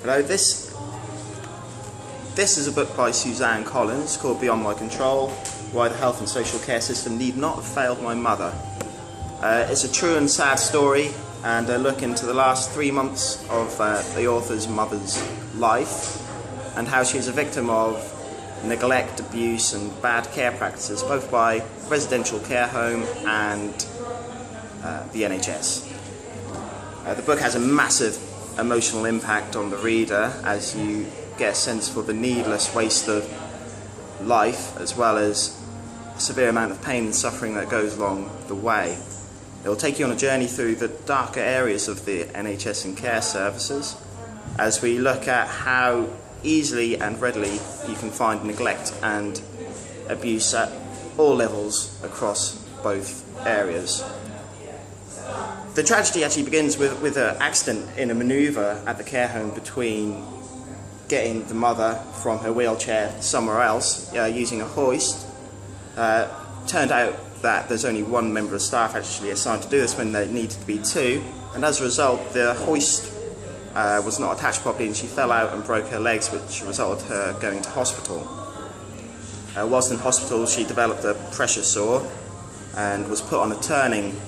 Hello, this is a book by Suzan Collins called Beyond My Control, Why the Health and Social Care System Need Not Have Failed My Mother. It's a true and sad story and a look into the last 3 months of the author's mother's life and how she was a victim of neglect, abuse and bad care practices, both by residential care home and the NHS. The book has a massive emotional impact on the reader as you get a sense for the needless waste of life as well as a severe amount of pain and suffering that goes along the way. It will take you on a journey through the darker areas of the NHS and care services as we look at how easily and readily you can find neglect and abuse at all levels across both areas. The tragedy actually begins with an accident in a manoeuvre at the care home between getting the mother from her wheelchair somewhere else using a hoist. Turned out that there's only one member of staff actually assigned to do this when there needed to be two, and as a result the hoist was not attached properly and she fell out and broke her legs, which resulted in her going to hospital. Whilst in hospital she developed a pressure sore and was put on a turning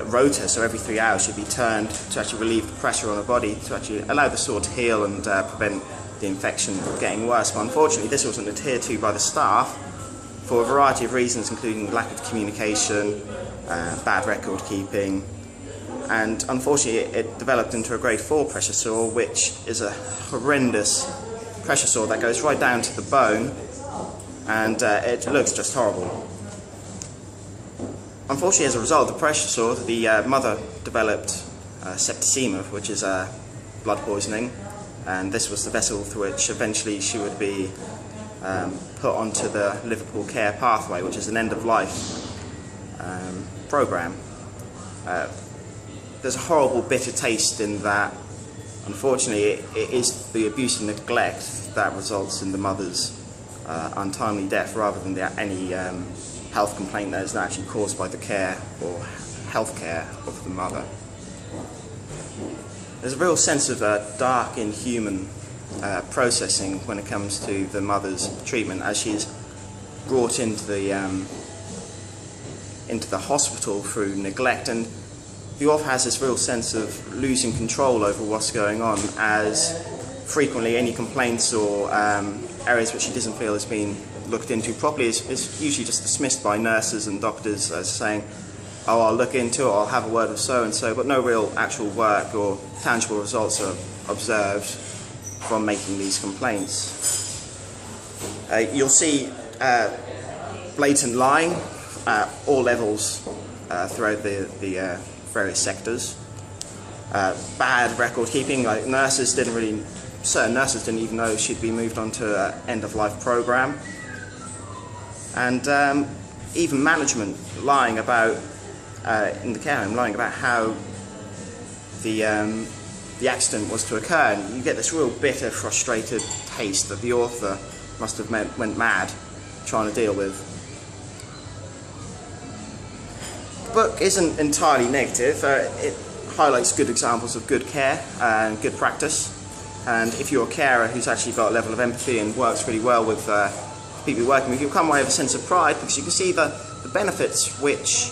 rotor, so every 3 hours she'd be turned to actually relieve the pressure on her body to actually allow the sore to heal and prevent the infection from getting worse. But unfortunately this wasn't adhered to by the staff for a variety of reasons, including lack of communication, bad record keeping, and unfortunately it developed into a grade 4 pressure sore, which is a horrendous pressure sore that goes right down to the bone, and it looks just horrible. Unfortunately, as a result of the pressure sore, the mother developed septicemia, which is blood poisoning, and this was the vessel through which eventually she would be put onto the Liverpool Care Pathway, which is an end-of-life programme. There's a horrible bitter taste in that, unfortunately, it is the abuse and neglect that results in the mother's untimely death rather than any health complaint that is actually caused by the care or health care of the mother. There's a real sense of dark, inhuman processing when it comes to the mother's treatment as she's brought into the hospital through neglect, and the author has this real sense of losing control over what's going on, as frequently any complaints or areas which she doesn't feel has been looked into properly is usually just dismissed by nurses and doctors as saying, oh, I'll look into it, I'll have a word with so-and-so, but no real actual work or tangible results are observed from making these complaints. You'll see blatant lying at all levels throughout the various sectors. Bad record keeping, like certain nurses didn't even know she'd be moved on to an end-of-life programme. And even management lying about, in the care home, lying about how the accident was to occur. And you get this real bitter, frustrated taste that the author must have went mad trying to deal with. The book isn't entirely negative. It highlights good examples of good care and good practice. And if you're a carer who's actually got a level of empathy and works really well with people you're working with, you'll come away with a sense of pride because you can see the benefits which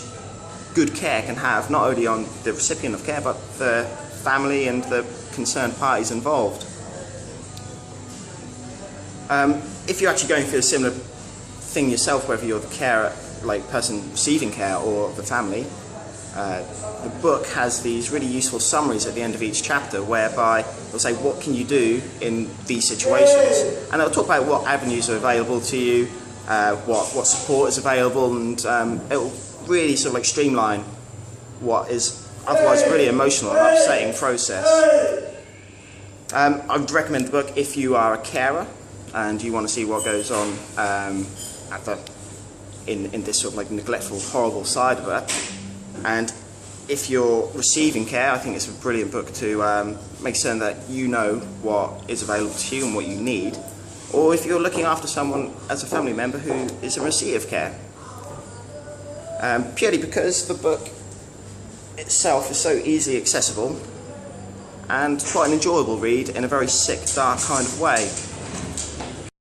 good care can have, not only on the recipient of care, but the family and the concerned parties involved. If you're actually going through a similar thing yourself, whether you're the carer, like person receiving care, or the family, the book has these really useful summaries at the end of each chapter whereby they'll say what can you do in these situations, and they'll talk about what avenues are available to you, what support is available, and it will really sort of like streamline what is otherwise a really emotional and upsetting process. I would recommend the book if you are a carer and you want to see what goes on in this sort of like neglectful, horrible side of it. And if you're receiving care, I think it's a brilliant book to make certain that you know what is available to you and what you need. Or if you're looking after someone as a family member who is in receipt of care. Purely because the book itself is so easily accessible and quite an enjoyable read in a very sick, dark kind of way.